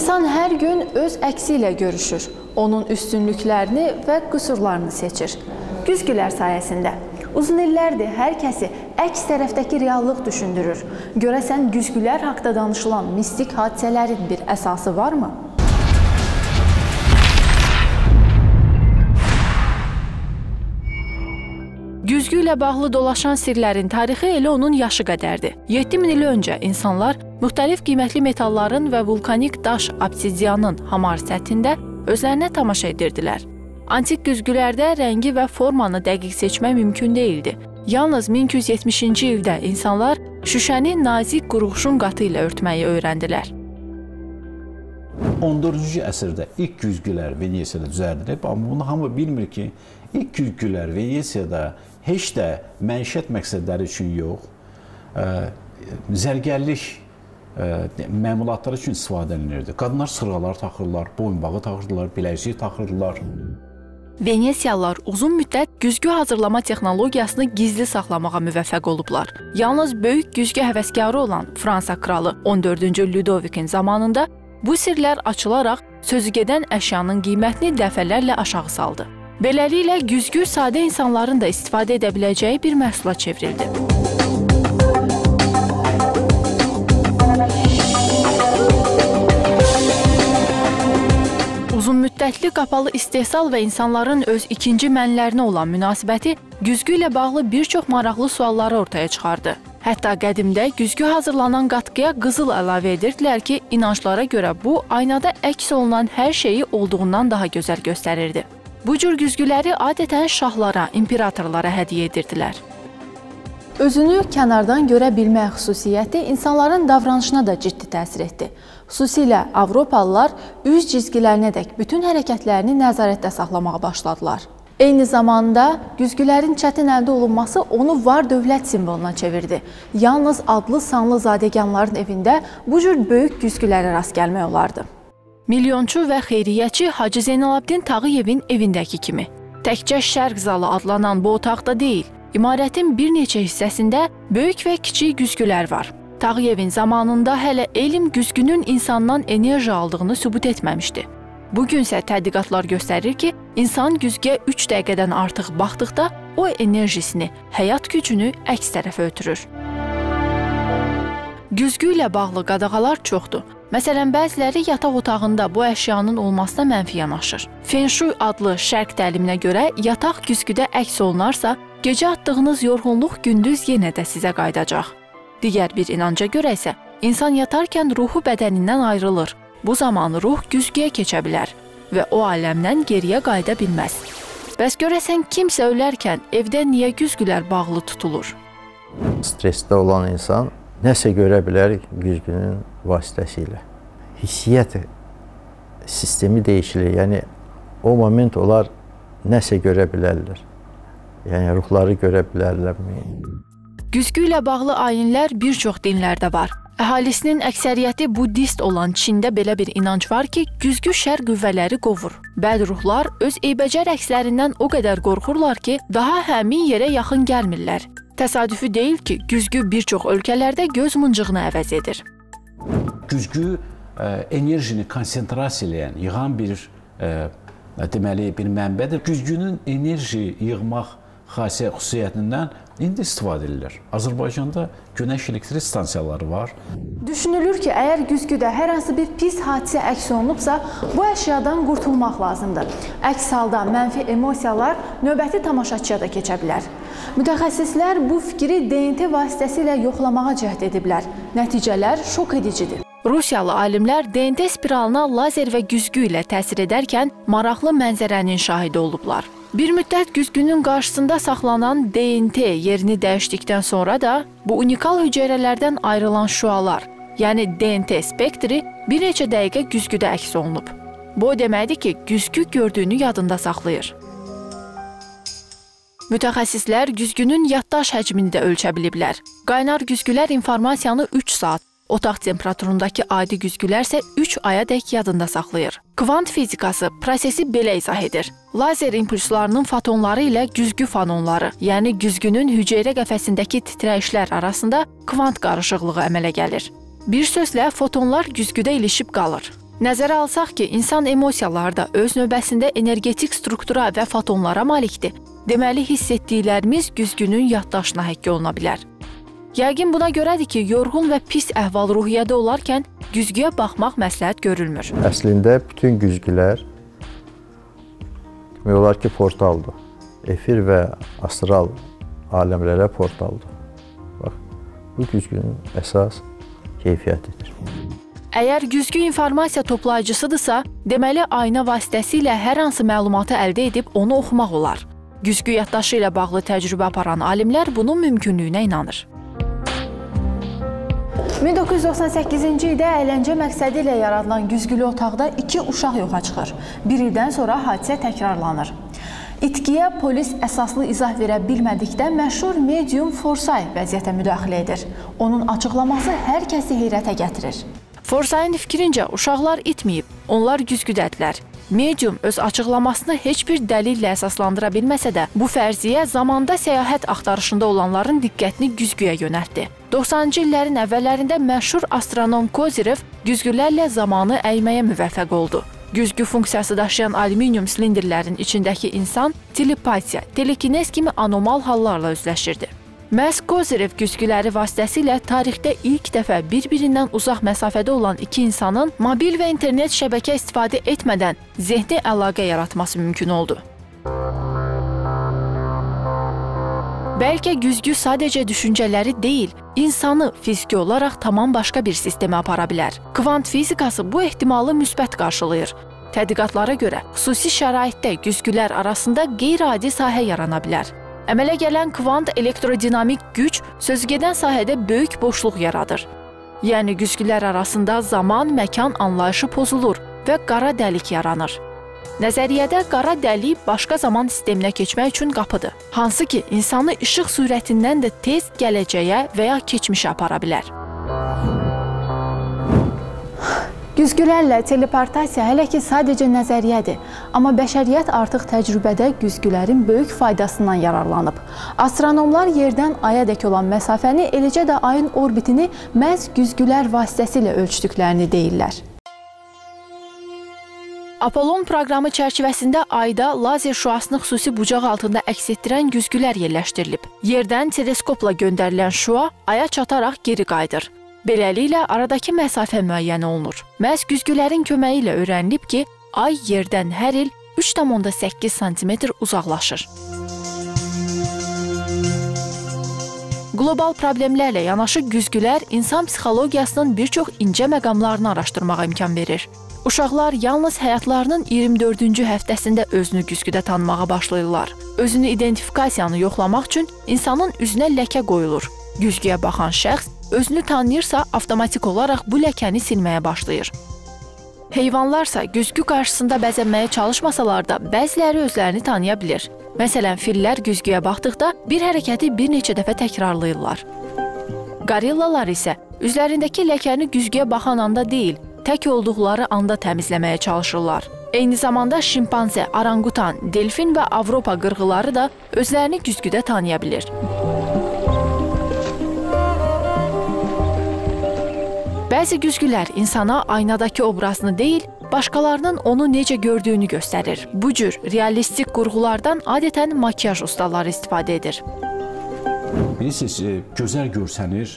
İnsan hər gün öz əksi ilə görüşür, onun üstünlüklərini və qüsurlarını seçir. Güzgülər sayəsində. Uzun illərdir hər kəsi əks tərəfdəki reallıq düşündürür. Görəsən güzgülər haqda danışılan mistik hadisələrin bir əsası varmı? Güzgü ilə bağlı dolaşan sirlərin tarixi elə onun yaşı qədərdir. 7000 il öncə insanlar müxtəlif qiymətli metalların və vulkanik daş obsidianın hamar səthində özlərinə tamaşa edirdilər. Antik güzgülərdə rəngi və formanı dəqiq seçmək mümkün deyildi. Yalnız 1270-ci ildə insanlar şüşəni nazik qurğuşun qatı ilə örtməyi öyrəndilər. 14-cü əsrdə ilk güzgülər Venesiyada düzəldilib, amma bunu hamı bilmir ki, ilk güzgülər Venesiyada heç də məişət məqsədləri üçün yox, zərgərlik məmulatları üçün istifadə edilirdi. Qadınlar sırğalar taxırlar, boyunbağı taxırdılar, biləkçik taxırdılar. Venesiyalılar uzun müddət güzgü hazırlama texnologiyasını gizli saxlamağa müvəffəq olublar. Yalnız böyük güzgü həvəskarı olan Fransa kralı 14-cü Ludovikin zamanında bu sirlər açılaraq sözügedən əşyanın qiymətini dəfələrlə aşağı saldı. Beləliklə, güzgü sadə insanların da istifadə edə biləcəyi bir məhsula çevrildi. Uzun müddətli qapalı istehsal və insanların öz ikinci mənlərinə olan münasibəti güzgü ilə bağlı bir çox maraqlı sualları ortaya çıxardı. Hətta qədimdə güzgü hazırlanan qatqıya qızıl əlavə edirdilər ki, inanclara görə bu, aynada əks olunan hər şeyi olduğundan daha gözəl göstərirdi. Bu cür güzgüləri adətən şahlara, imperatorlara hədiyyə edirdilər. Özünü kənardan görə bilmək xüsusiyyəti insanların davranışına da ciddi təsir etdi. Xüsusilə Avropalılar üz cizgilərinədək bütün hərəkətlərini nəzarətdə saxlamağa başladılar. Eyni zamanda güzgülərin çətin əldə olunması onu var dövlət simvoluna çevirdi. Yalnız adlı sanlı zadəganların evində bu cür böyük güzgülərə rast gəlmək olardı. Milyonçu və xeyriyyəçi Hacı Zeynalabdin Tağıyevin evindəki kimi. Təkcə şərq zalı adlanan bu otaqda deyil, imarətin bir neçə hissəsində böyük və kiçik güzgülər var. Tağıyevin zamanında hələ elm güzgünün insandan enerji aldığını sübut etməmişdi. Bugünsə tədqiqatlar göstərir ki, insan güzgüyə 3 dəqiqədən artıq baxdıqda o enerjisini, həyat gücünü əks tərəfə ötürür. Güzgü ilə bağlı qadağalar çoxdur. Məsələn, bəziləri yataq otağında bu əşyanın olmasına mənfi yanaşır. Feng Shui adlı şərq təliminə görə yataq güzgüdə əks olunarsa, gecə atdığınız yorğunluq gündüz yenə də sizə qayıdacaq. Digər bir inanca görə isə, insan yatarkən ruhu bədənindən ayrılır. Bu zaman ruh güzgüyə keçə bilər və o aləmdən geriyə qayıda bilməz. Bəs görəsən kimsə ölərkən evdə niyə güzgülər bağlı tutulur? Stresdə olan insan nəsə görə bilər güzgünün vasitəsilə. Hissiyyat sistemi dəyişilir, yəni o moment onlar nəsə görə bilərlər. Yəni ruhları görə bilərlərmi? Güzgü ilə bağlı ayinlər bir çox dinlərdə var. Əhalisinin əksəriyyəti buddist olan Çində belə bir inanc var ki, güzgü şər qüvvələri qovur. Bəd ruhlar öz eybəcər əkslərindən o qədər qorxurlar ki, daha həmin yerə yaxın gəlmirlər. Təsadüfi deyil ki, güzgü bir çox ölkələrdə göz mıncığını əvəz edir. Güzgü enerjini konsentrasiya edən, yığan bir mənbədir. Güzgünün enerji yığmaq xüsusiyyətindən indi istifadə edilir. Azərbaycanda günəş elektrik stansiyaları var. Düşünülür ki, əgər güzgüdə hər hansı bir pis hadisə əks olunubsa, bu əşyadan qurtulmaq lazımdır. Əks halda mənfi emosiyalar növbəti tamaşaçıya da keçə bilər. Mütəxəssislər bu fikri DNT vasitəsilə yoxlamağa cəhd ediblər. Nəticələr şok edicidir. Rusiyalı alimlər DNT spiralına lazer və güzgü ilə təsir edərkən maraqlı mənzərənin şahidi olublar. Bir müddət güzgünün qarşısında saxlanan DNT yerini dəyişdikdən sonra da bu unikal hüceyrələrdən ayrılan şüalar, yəni DNT spektri bir neçə dəqiqə güzgüdə əks olunub. Bu o deməkdir ki, güzgü gördüyünü yadında saxlayır. Mütəxəssislər güzgünün yaddaş həcmini də ölçə biliblər. Qaynar güzgülər informasiyanı 3 saat, otaq temperaturundakı adi güzgülər isə 3 ayadək yadında saxlayır. Kvant fizikası prosesi belə izah edir. Lazer impulslarının fotonları ilə güzgü fononları, yəni güzgünün hüceyrə qəfəsindəki titrəyişlər arasında kvant qarışıqlığı əmələ gəlir. Bir sözlə, fotonlar güzgüdə ilişib qalır. Nəzərə alsaq ki, insan emosiyaları da öz növbəsində energetik struktura və fotonlara malikdir. Deməli, hiss etdiklərimiz güzgünün yaddaşına həkk oluna bilər. Yəqin buna görədir ki, yorğun və pis əhval-ruhiyyədə olarkən güzgüyə baxmaq məsləhət görülmür. Əslində, bütün güzgülər demək olar ki, portaldır. Efir və astral aləmlərə portaldır. Bax, bu güzgünün əsas keyfiyyətidir. Əgər güzgü informasiya toplayıcısıdırsa, deməli ayna vasitəsilə hər hansı məlumatı əldə edib onu oxumaq olar. Güzgü yaddaşı ilə bağlı təcrübə aparan alimlər bunun mümkünlüyünə inanır. 1998-ci ildə əyləncə məqsədi ilə yaradılan güzgülü otaqda 2 uşaq yoxa çıxır. Bir ildən sonra hadisə təkrarlanır. İtkiyə polis əsaslı izah verə bilmədikdə məşhur medium Forsay vəziyyətə müdaxilə edir. Onun açıqlaması hər kəsi heyrətə gətirir. Forsayın fikrincə uşaqlar itməyib, onlar güzgüdədirlər. Medium öz açıqlamasını heç bir dəlillə əsaslandıra bilməsə də, bu fərziyyə zamanda səyahət axtarışında olanların diqqətini güzgüyə yönəltdi. 90-cı illərin əvvəllərində məşhur astronom Kozirev güzgülərlə zamanı əyməyə müvəffəq oldu. Güzgü funksiyası daşıyan alüminium silindirlərin içindəki insan telepatiya, telekinez kimi anormal hallarla üzləşirdi. Məhz Kozirev güzgüləri vasitəsilə tarixdə ilk dəfə bir-birindən uzaq məsafədə olan 2 insanın mobil və internet şəbəkə istifadə etmədən zehni əlaqə yaratması mümkün oldu. Bəlkə güzgü sadəcə düşüncələri deyil, insanı fiziki olaraq tamam başqa bir sistemə apara bilər. Kvant fizikası bu ehtimalı müsbət qarşılayır. Tədqiqatlara görə xüsusi şəraitdə güzgülər arasında qeyri-adi sahə yarana bilər. Əmələ gələn kvant elektrodinamik güc sözügedən sahədə böyük boşluq yaradır. Yəni güzgülər arasında zaman, məkan anlayışı pozulur və qara dəlik yaranır. Nəzəriyyədə qara dəlik başqa zaman sisteminə keçmək üçün qapıdır. Hansı ki, insanı işıq sürətindən də tez gələcəyə və ya keçmişə apara bilər. Güzgülərlə teleportasiya hələ ki sadəcə nəzəriyyədir, amma bəşəriyyət artıq təcrübədə güzgülərin böyük faydasından yararlanıb. Astronomlar yerdən ayadək olan məsafəni, eləcə də ayın orbitini məhz güzgülər vasitəsilə ölçdüklərini deyirlər. Apollon proqramı çərçivəsində ayda lazer şüasını xüsusi bucaq altında əks etdirən güzgülər yerləşdirilib. Yerdən teleskopla göndərilən şüa aya çataraq geri qayıdır. Beləliklə, aradakı məsafə müəyyən olunur. Məhz güzgülərin köməyi ilə öyrənilib ki, ay yerdən hər il 3,8 sm uzaqlaşır. Qlobal problemlərlə yanaşı güzgülər insan psixologiyasının bir çox incə məqamlarını araşdırmağa imkan verir. Uşaqlar yalnız həyatlarının 24-cü həftəsində özünü güzgüdə tanımağa başlayırlar. Özünü identifikasiyanı yoxlamaq üçün insanın üzünə ləkə qoyulur. Güzgüyə baxan şəxs özünü tanıyırsa, avtomatik olaraq bu ləkəni silməyə başlayır. Heyvanlarsa güzgü qarşısında bəzənməyə çalışmasalar da bəziləri özlərini tanıya bilir. Məsələn, fillər güzgüyə baxdıqda bir hərəkəti bir neçə dəfə təkrarlayırlar. Qorillalar isə üzlərindəki ləkəni güzgüyə baxan anda deyil, tək olduqları anda təmizləməyə çalışırlar. Eyni zamanda şimpanze, orangutan, delfin və Avropa qırğıları da özlərini güzgüdə tanıya bilir. Bəzi güzgülər insana aynadakı obrazını deyil, başqalarının onu necə gördüyünü göstərir. Bu cür realistik qurğulardan adətən makyaj ustaları istifadə edir. Bilirsiniz, gözəl görsənir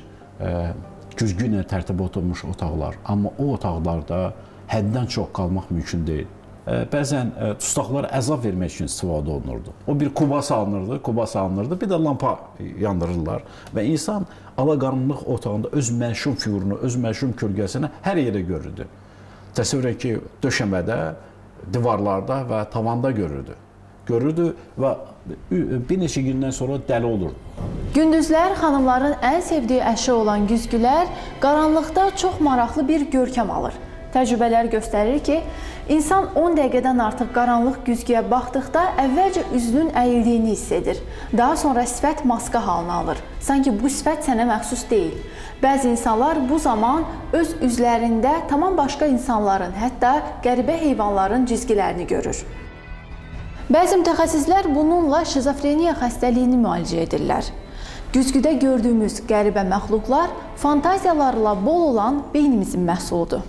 güzgü ilə tərtib olunmuş otaqlar, amma o otaqlarda həddən çox qalmaq mümkün deyil. Bəzən dustaqlar əzab vermək üçün istifadə olunurdu. O bir kuba salınırdı, bir də lampa yandırırlar və insan alaqaranlıq otağında öz məşum fiqurunu, öz məşum kölgəsini hər yerdə görürdü. Təsəvvür edin ki, döşəmədə, divarlarda və tavanda görürdü və bir neçə gündən sonra dəli olurdu. Gündüzlər xanımların ən sevdiyi əşya olan güzgülər qaranlıqda çox maraqlı bir görkəm alır. Təcrübələr göstərir ki, insan 10 dəqiqədən artıq qaranlıq güzgüyə baxdıqda əvvəlcə üzünün əyildiyini hiss edir. Daha sonra sifət maska halını alır. Sanki bu sifət sənə məxsus deyil. Bəzi insanlar bu zaman öz üzlərində tamam başqa insanların, hətta qəribə heyvanların cizgilərini görür. Bəzi mütəxəssislər bununla şizofreniya xəstəliyini müalicə edirlər. Güzgüdə gördüyümüz qəribə məxluqlar fantaziyalarla bol olan beynimizin məhsuludur.